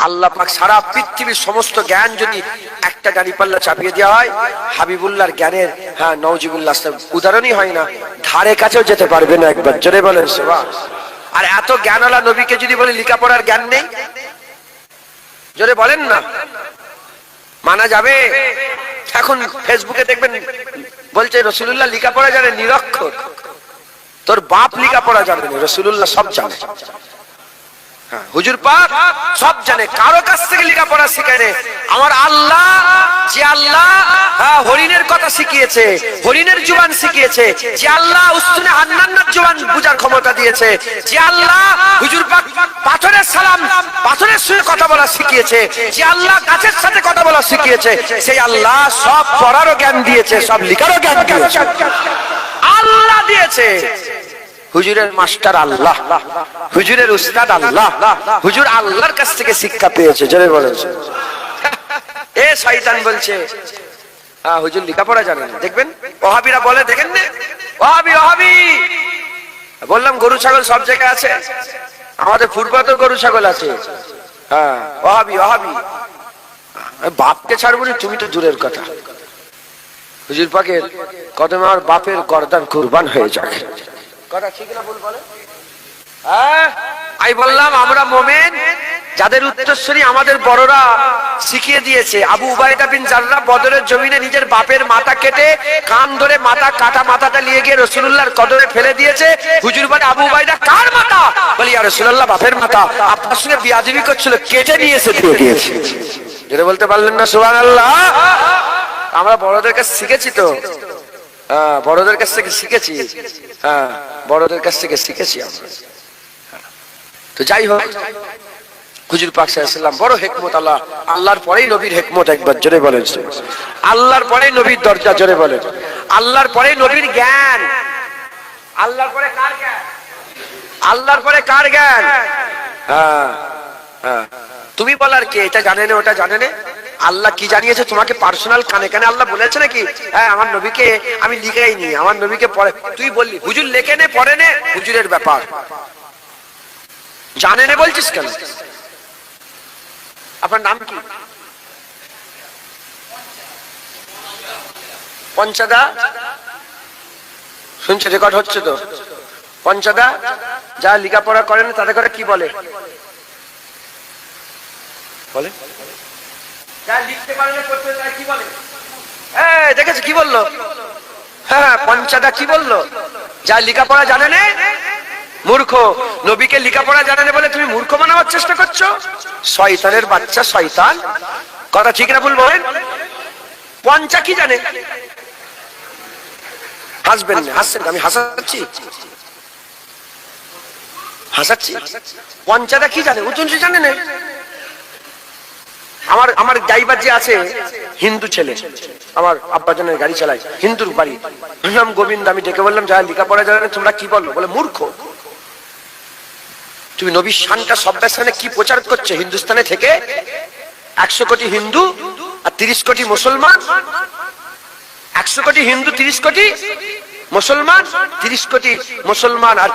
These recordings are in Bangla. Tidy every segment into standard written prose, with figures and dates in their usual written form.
আল্লাহ পাক সারা পৃথিবীর সমস্ত জ্ঞান যদি একটা দাঁড়িপাল্লা চাপিয়ে দেওয়া হয়, হাবিবুল্লাহর জ্ঞানের নওজিবুল্লাহ উদাহরণই হয় না, ধারে কাছেও যেতে পারবে না। একবার জোরে বলেন সুবহান। আর এত জ্ঞানওয়ালা নবীকে যদি বলে লেখাপড়ার জ্ঞান নেই, জোরে বলেন না, মানা যাবে? এখন ফেসবুকে দেখবেন বলছে রাসূলুল্লাহ লেখাপড়া জানে, নিরক্ষর। তোর বাপ লেখাপড়া জানে না, রাসূলুল্লাহ সব জানে। হুজুর পাক সব জানে, কারো কাছ থেকে লেখাপড়া শিখায়। আমার আল্লাহ, যে আল্লাহ হরিণের কথা শিখিয়েছে, হরিণের জবান শিখিয়েছে, যে আল্লাহ উস্তুনে হান্নানের জবান বুঝার ক্ষমতা দিয়েছে, যে আল্লাহ হুজুর পাক পাথরের সালাম, পাথরের সঙ্গে কথা বলা শিখিয়েছে, যে আল্লাহ গাছের সাথে কথা বলা শিখিয়েছে, সেই আল্লাহ সব পড়ারও জ্ঞান দিয়েছে, সব লেখারও জ্ঞান দিয়েছে। আল্লাহ দিয়েছে। হুজুরের মাস্টার আল্লাহ, হুজুরের উস্তাদ আল্লাহ, হুজুর আল্লাহর কাছ থেকে শিক্ষা পেয়েছে। জোরে বলেন। এ শয়তান বলছে হুজুর লেখাপড়া জানেন। দেখবেন ওহাবিরা বলে, দেখেন না, ওহাবি ওহাবি। বললাম গরু ছাগল সব জায়গায় আছে, আমাদের ফুটপাতেও গরু ছাগল আছে। ওহাবি ওহাবি। বাপকে ছাড়বো না, তুমি তো দূরের কথা। হুজুর পাকের কদমে আমার বাপের গর্দান কুরবান হয়ে যাবে। কথা ঠিক না ভুল বলে? আমি বললাম আমরা মোমেন, যাদের উত্তরসূরি আমাদের বড়রা শিখিয়ে দিয়েছে। আবু উবাইদা বিন জাররাহ বদরের জমিনে নিজের বাপের মাথা কেটে কান ধরে মাথা কাটা মাথাটা নিয়ে গিয়ে রাসূলুল্লাহর কদমে ফেলে দিয়েছে। হুজুর বলে, আবু উবাইদা কার মাথা? বলি, ইয়া রাসূলুল্লাহ বাপের মাথা। আপনার সঙ্গে বিয়াদবি করছিল, কেটে নিয়েছে, দিয়ে দিয়েছে। যেটা বলতে পারলেন না সুবহানাল্লাহ? আমরা বড়দের কাছে শিখেছি তো, বড়দের কাছ থেকে শিখেছি। বড়দের কাছ থেকে শিখেছি আমরা। তো যাই হোক, হুজুর পাক সাল্লাল্লাহু আলাইহি ওয়াসাল্লাম বড় হিকমত আল্লাহ। আল্লাহর পরেই নবীর হিকমত। একবার জোরে বলেন। আল্লাহর পরেই নবীর দরজা। জোরে বলেন। আল্লাহর পরেই নবীর জ্ঞান। আল্লাহর পরে কার জ্ঞান? আল্লাহর পরে কার জ্ঞান? তুমি বলার কে? এটা জানে না, ওটা জানে না। আল্লাহ কি জানিয়েছে তোমাকে পার্সোনাল কানে কানে আল্লাহ বলেছে নাকি? আমার নবীকে আমি লিখাইনি, আমার নবীকে পড়ে। তুই বললি হুজুর লেখে নে, পড়ে নে, হুজুরের ব্যাপার। জানে না বলছিস কেন? আপনার নাম কি? পঞ্চাদা। শুনছে, রেকর্ড হচ্ছে তো। পঞ্চাদা যা লেখাপড়া করেন তাদের করে কি বলে? বলে লিখতে পারে না, পড়তে চায়, কি বলে? দেখেছে কি বললো? পঞ্চাদা কি বললো? যা লেখাপড়া জানে না মূর্খ। নবীকে লেখাপড়া জানে না বলে তুমি মূর্খ বানাবার চেষ্টা করছো? শয়তানের বাচ্চা, শয়তান। কথা ঠিক না ভুল বলেন? পঞ্চা কি জানে? হাসবেন না, হাসছেন, আমি হাসাচ্ছি, হাসাচ্ছি। পঞ্চাদা কি জানে? ও তুমি জানে না। আমার ড্রাইভার যে আছে হিন্দু ছেলে, আমার আব্বাজানের গাড়ি চালায়, হিন্দুর বাড়ি, নাম গোবিন্দ। আমি ডেকে বললাম, যারা লেখাপড়া জানে না তোমরা কি বলো? বলে মূর্খ। তুমি নবীর শানটা সব্বার সামনে কি প্রচার করছো? হিন্দুস্তানে থেকে 100 কোটি হিন্দু আর 30 কোটি মুসলমান। 100 কোটি হিন্দু, 30 কোটি মুসলমান। 30 কোটি মুসলমান আর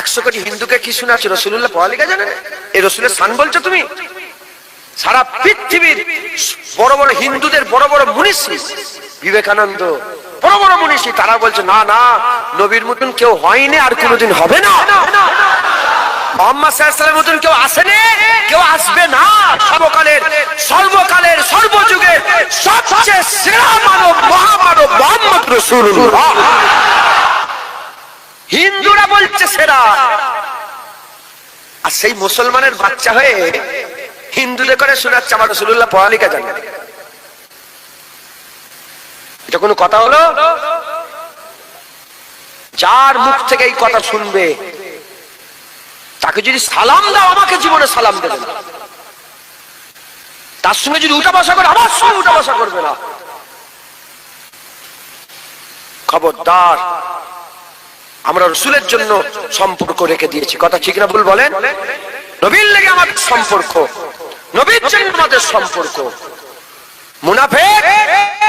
100 কোটি হিন্দুকে কি শোনাচ্ছ? রাসূলুল্লাহ পড়ালেখা জানে না? এই রাসূলের শান বলছো তুমি? সারা পৃথিবীর বড় বড় হিন্দুদের বড় বড় মনীষী, বিবেকানন্দ, বড় বড় মনীষী, তারা বলছে না না, নবীর মতন কেউ হয়নি, আর কোনোদিন হবে না। মুহাম্মদ সাল্লাল্লাহু আলাইহি ওয়াসাল্লামের মতন কেউ আসেনি, কেউ আসবে না। সর্বকালের সর্বকালের সর্বযুগের সবচেয়ে সেরা মানব, মহামানব মুহাম্মদ রাসূলুল্লাহ। হিন্দুরা বলছে সেরা, আর সেই মুসলমানের বাচ্চা হয়ে হিন্দুদের করে শোনাচ্ছে আমার রাসূলুল্লাহ পড়ালেখা জানে। এটা কোনো কথা হলো? যার মুখ থেকে এই কথা শুনবে তাকে যদি সালাম দাও, আমাকে জীবনে সালাম দেবে না। তার সঙ্গে যদি উঠা বসা করে, আমার সঙ্গে উঠা বসা করবে না। খবরদার। আমরা রাসূলের জন্য সম্পর্ক রেখে দিয়েছি। কথা ঠিক না ভুল বলেন? নবীর লেগে আমাদের সম্পর্ক, নবীর জন্য আমাদের সম্পর্ক। মুনাফিক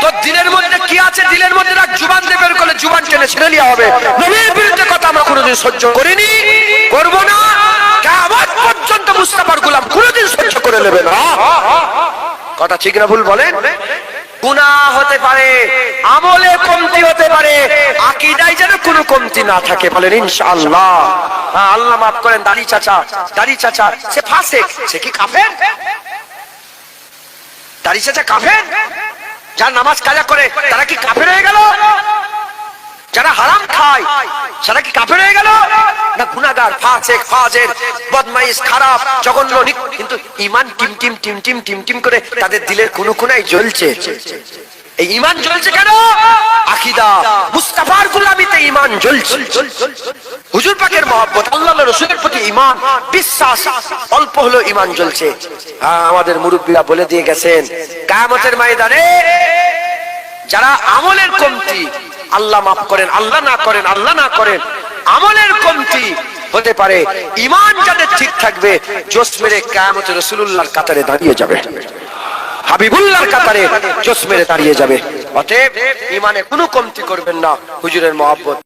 তো দিলের মধ্যে কি আছে? দিলের মধ্যে রাখ, জুবান দিয়ে বের করলে জুবান টেনে ছেড়ে নেওয়া হবে। নবীর বিরুদ্ধে কথা আমরা কোনোদিন সহ্য করিনি, করব না। কিয়ামত পর্যন্ত মুস্তাফার গোলাম কোনোদিন সহ্য করে নেবে না। কথা ঠিক না ভুল বলেন? গুনাহ হতে পারে, আমলে কমতি হতে পারে, আকীদায় যেন কোনো কমতি না থাকে, বলেন ইনশাআল্লাহ। হ্যাঁ, আল্লাহ মাফ করেন। দাড়ি চাচা সে ফাসিক, সে কি কাফের? দাড়ি চাচা কাফের? যারা নামাজ কাজা করে তারা কি কাফের হয়ে গেল? যারা হারাম খায় তারা কি কাফের হয়ে গেল? না, গুনাহগার, ফাসিক, ফাজির, বদমাইশ, খারাপ, জঘন্য। কিন্তু ঈমান টিম করে তাদের দিলের কোন কোনায় জ্বলছে। এই ঈমান জ্বলছে কেন? আকীদা, মুস্তাফার গোলামিতে ঈমান জ্বলছে। হুজুর পাকের মহব্বত, আল্লাহর রাসূলের প্রতি ঈমান, বিশ্বাস, অল্প হলো ঈমান জ্বলছে। আমাদের মুরব্বিরা বলে দিয়ে গেছেন, কিয়ামতের ময়দানে যারা আমলের কমতি, আল্লাহ মাফ করেন, আল্লাহ না করেন, আমলের কমতি হতে পারে, ঈমান যাদের ঠিক থাকবে, জোশ মেরে কিয়ামতে রাসূলুল্লাহর কাতারে দাঁড়িয়ে যাবে, হাবিবুল্লাহর কাতারে জোশ মেরে দাঁড়িয়ে যাবে। অতএব ঈমানে কোনো কমতি করবেন না। হুজুরের মহব্বত